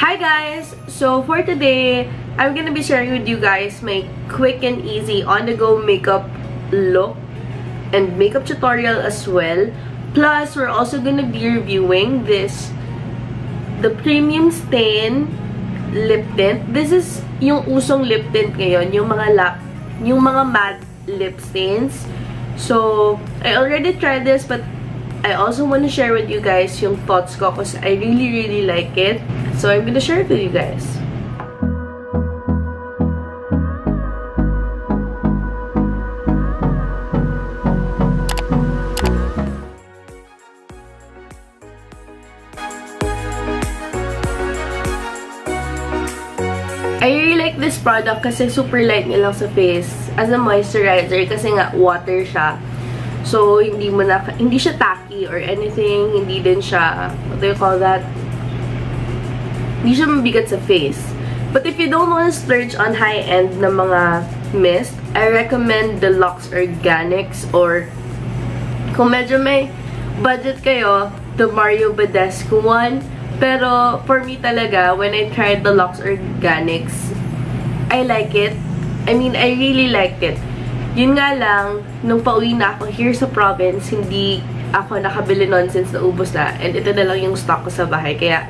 Hi guys! So for today, I'm gonna be sharing with you guys my quick and easy on-the-go makeup look and makeup tutorial as well. Plus, we're also gonna be reviewing the Premium Stain Lip Tint. This is yung usong lip tint ngayon, yung mga matte lip stains. So, I already tried this, but I also want to share with you guys yung thoughts ko because I really like it. So, I'm gonna share it with you guys. I really like this product kasi super light niya lang sa face as a moisturizer kasi nga water siya. So, hindi siya tacky or anything. Hindi din siya, what do you call that? Hindi siya mabigat sa face. But if you don't want to splurge on high-end na mga mist, I recommend the Luxe Organics, or kung medyo may budget kayo, the Mario Badescu one. Pero, for me talaga, when I tried the Luxe Organics, I like it. I mean, I really liked it. Yun nga lang, nung pauwi na ako here sa province, hindi ako nakabili nun since naubos na. And ito na lang yung stock ko sa bahay. Kaya,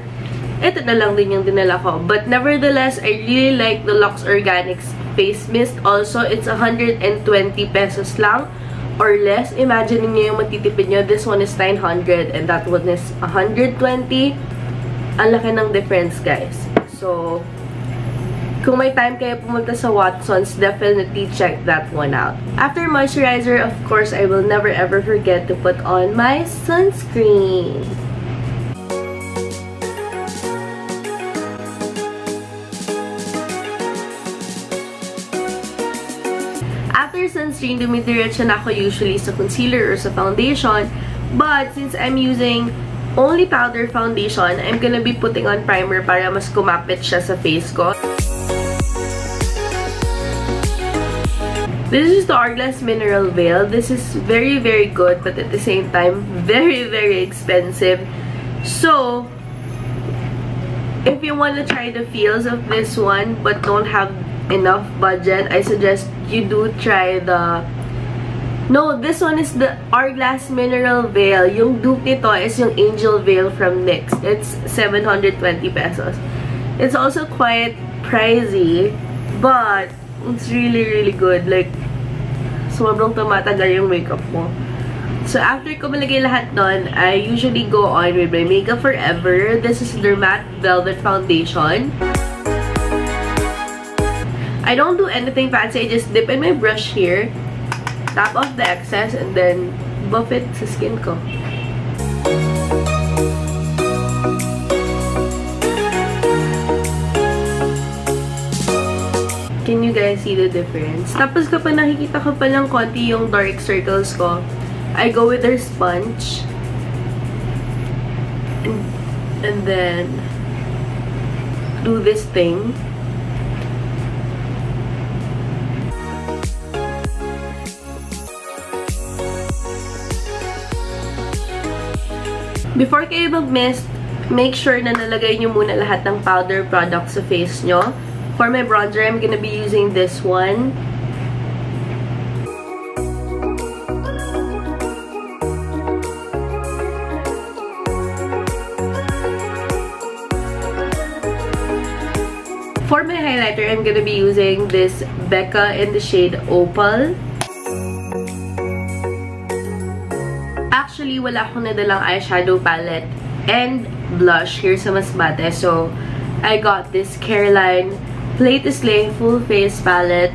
ito na lang din yung dinala ko. But nevertheless, I really like the Luxe Organics Face Mist. Also, it's 120 pesos lang or less. Imagine niyo yung matitipid nyo. This one is 900 and that one is 120. Ang laki ng difference, guys. So, kung may time kayo pumunta sa Watsons, definitely check that one out. After moisturizer, of course, I will never ever forget to put on my sunscreen. After sunscreen, dumidiretso na ako usually sa concealer or sa foundation. But since I'm using only powder foundation, I'm gonna be putting on primer para mas kumapit siya sa face ko. This is the Hourglass Mineral Veil. This is very good, but at the same time, very expensive. So, if you want to try the feels of this one but don't have enough budget, I suggest you do try the... No, this one is the Hourglass Mineral Veil. Yung dupe nito is yung Angel Veil from NYX. It's 720 pesos. It's also quite pricey, but it's really good. Like, sobrang tumatagal yung makeup mo. So, after ko malagay lahat nun, I usually go on with my Makeup Forever. This is their Matte Velvet Foundation. I don't do anything fancy. I just dip in my brush here, tap off the excess, and then buff it sa skin ko. Can you guys see the difference? Tapos kapag nakikita ko pa lang konti yung dark circles ko, I go with their sponge. And then do this thing. Before kayo mag-mist, make sure na nalagay nyo muna lahat ng powder products sa face nyo. For my bronzer, I'm gonna be using this one. For my highlighter, I'm gonna be using this Becca in the shade Opal. Actually, wala akong nadalang eyeshadow palette and blush here sa Masbate. So, I got this Caroline Play to Slay Full Face Palette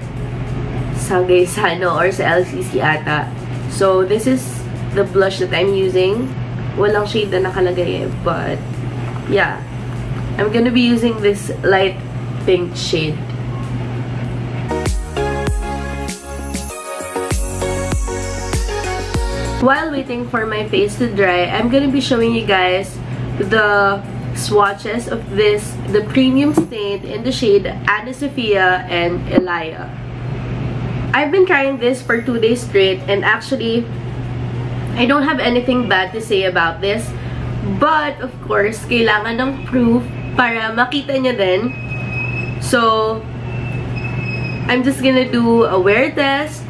sa Gaisano or sa LCC ata. So, this is the blush that I'm using. Walang shade na nakalagay eh, but yeah. I'm gonna be using this light pink shade. While waiting for my face to dry, I'm gonna be showing you guys the swatches of the Premium Stain in the shade Anna Sophia and Elia. I've been trying this for 2 days straight, and actually, I don't have anything bad to say about this. But, of course, kailangan ng proof para makita nyo din. So, I'm just gonna do a wear test,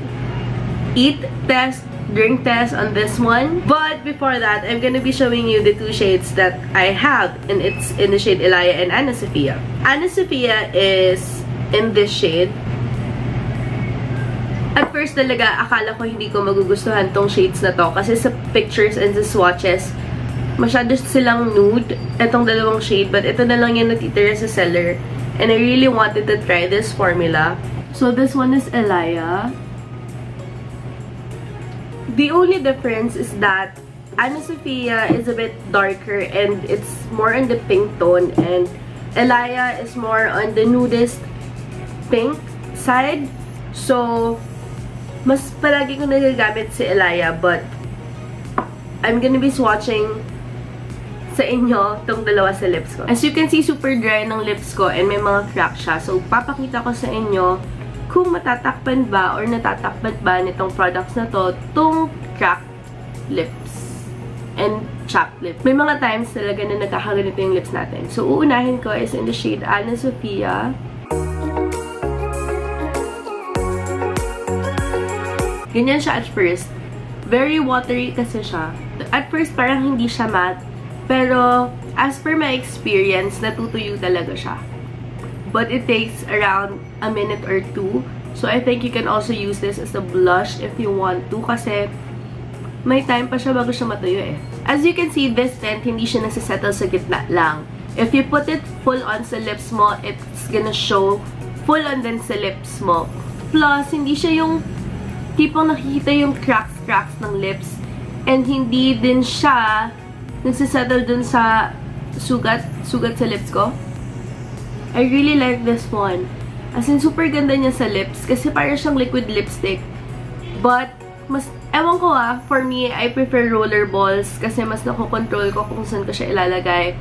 eat test, drink test on this one. But before that, I'm gonna be showing you the two shades that I have, and it's in the shade Elia and Ana Sofia. Ana Sofia is in this shade. At first talaga, akala ko hindi ko magugustuhan tong shades na to kasi sa pictures and sa swatches, masyado silang nude, itong dalawang shade, but ito na lang yung natitira sa seller. And I really wanted to try this formula. So this one is Elia. The only difference is that Ana Sofia is a bit darker and it's more on the pink tone, and Elia is more on the nudist pink side. So, mas palagi ko nagagamit si Elia, but I'm gonna be swatching sa inyo tong dalawa sa lips ko. As you can see, super dry ng lips ko and may mga crack siya. So, papakita ko sa inyo kung matatakpan ba or natatakpan ba nitong products na to tong cracked lips and chapped lips. May mga times talaga na nagkakaganito yung lips natin. So, uunahin ko is in the shade Ana Sofia. Ganyan siya at first. Very watery kasi siya. At first, parang hindi siya matte. Pero, as per my experience, natutuyo talaga siya. But it takes around a minute or two. So, I think you can also use this as a blush if you want to. Kasi, may time pa siya bago siya matuyo eh. As you can see, this tint, hindi siya nasisettle sa gitna lang. If you put it full on sa lips mo, it's gonna show full on din sa lips mo. Plus, hindi siya yung tipong nakikita yung cracks ng lips. And hindi din siya nagsisettle dun sa sugat sa lips ko. I really like this one. As in, super ganda niya sa lips. Kasi parang siyang liquid lipstick. But, ewan ko for me, I prefer roller balls. Kasi mas nakokontrol ko kung saan ko siya ilalagay.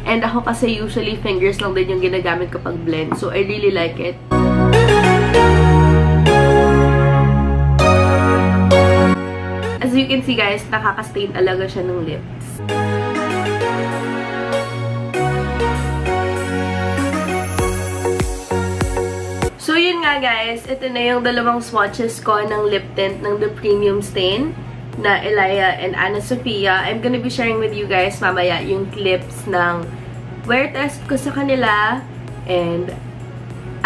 And ako kasi usually fingers lang din yung ginagamit ko pag blend. So, I really like it. As you can see guys, nakaka-stain talaga siya ng lips. So yun nga guys, ito na yung dalawang swatches ko ng lip tint ng The Premium Stain na Elia and Ana Sofia. I'm gonna be sharing with you guys mamaya yung clips ng wear test ko sa kanila, and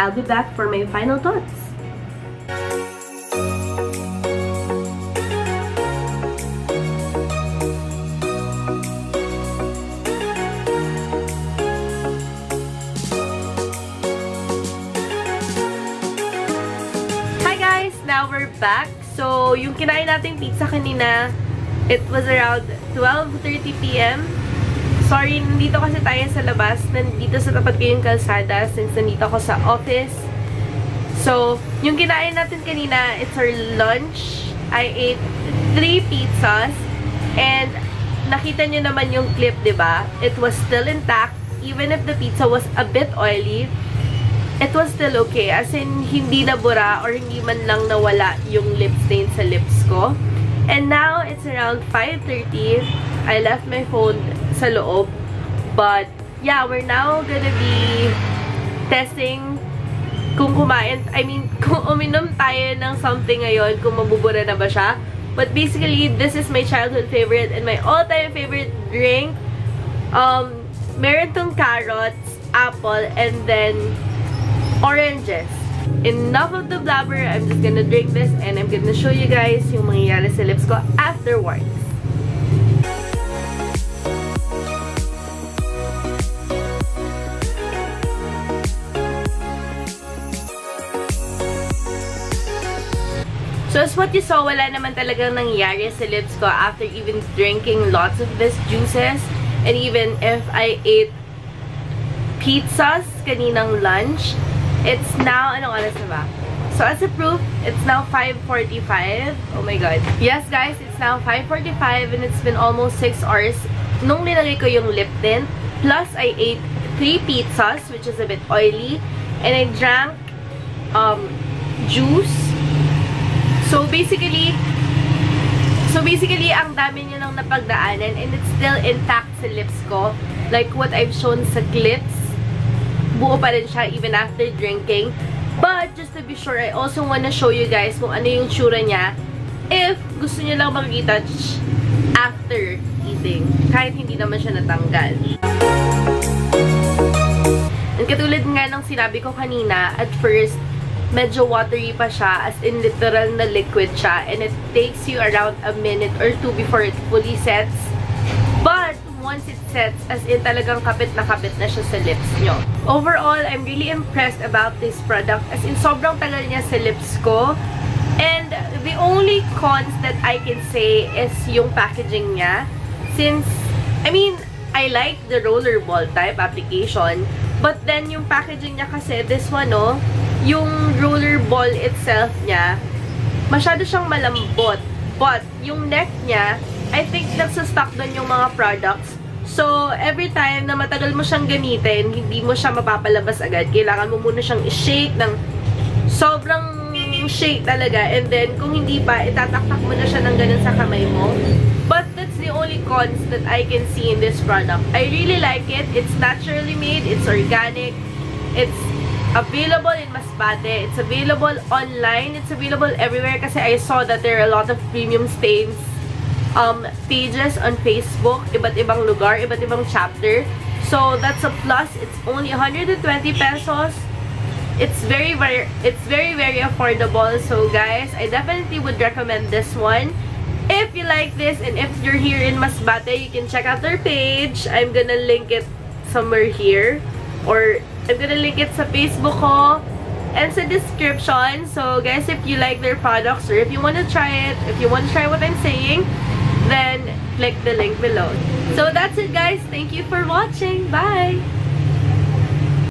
I'll be back for my final thoughts. Now we're back. So, yung kinain nating pizza kanina, it was around 12:30 PM. Sorry, nandito kasi tayo sa labas. Nandito sa tapat ko yung kalsada since nandito ako sa office. So, yung kinain natin kanina, it's our lunch. I ate 3 pizzas. And, nakita nyo naman yung clip, diba? It was still intact. Even if the pizza was a bit oily, it was still okay. As in, hindi nabura or hindi man lang nawala yung lip stain sa lips ko. And now, it's around 5:30. I left my phone sa loob. But, yeah, we're now gonna be testing kung kumain. I mean, kung uminom tayo ng something ngayon, kung mabubura na ba siya. But basically, this is my childhood favorite and my all-time favorite drink. Meron tong carrots, apple, and then oranges. Enough of the blabber. I'm just gonna drink this and I'm gonna show you guys yung mangyayari sa lips ko afterwards. So as what you saw, wala naman talagang nangyari sa lips ko after even drinking lots of these juices. And even if I ate pizzas kaninang lunch, it's now, anong oras na ba? So as a proof, it's now 5:45. Oh my god. Yes guys, it's now 5:45 and it's been almost 6 hours nung nilagay ko yung lip tint. Plus, I ate 3 pizzas, which is a bit oily. And I drank juice. So basically, ang dami niya nang napagdaanan and it's still intact sa lips ko. Like what I've shown sa clips. buo pa rin siya even after drinking. But, just to be sure, I also wanna show you guys kung ano yung tsura niya if gusto niyo lang makikita after eating. Kahit hindi naman siya natanggal. And katulad nga ng sinabi ko kanina, at first, medyo watery pa siya, as in literal na liquid siya, and it takes you around a minute or two before it fully sets. But, once it sets, as in talagang kapit na siya sa lips nyo. Overall, I'm really impressed about this product, as in sobrang tagal niya sa lips ko. And the only cons that I can say is yung packaging niya. Since, I mean, I like the rollerball type application, but then yung packaging niya kasi, this one, no, yung rollerball itself niya, masyado siyang malambot. But, yung neck niya, I think nagsastock doon yung mga products. So, every time na matagal mo siyang gamitin, hindi mo siya mapapalabas agad. Kailangan mo muna siyang i-shake ng sobrang shake talaga. And then, kung hindi pa, itataktak mo na siya ng ganun sa kamay mo. But, that's the only cons that I can see in this product. I really like it. It's naturally made. It's organic. It's available in Masbate. It's available online. It's available everywhere kasi I saw that there are a lot of premium stains pages on Facebook. Iba't ibang lugar, iba't ibang chapter. So, that's a plus. It's only 120 pesos. It's very, very affordable. So, guys, I definitely would recommend this one. If you like this and if you're here in Masbate, you can check out their page. I'm gonna link it somewhere here. Or, I'm gonna link it sa Facebook ko and sa description. So, guys, if you like their products or if you want to try it, if you want to try what I'm saying, then click the link below. So, that's it, guys. Thank you for watching. Bye!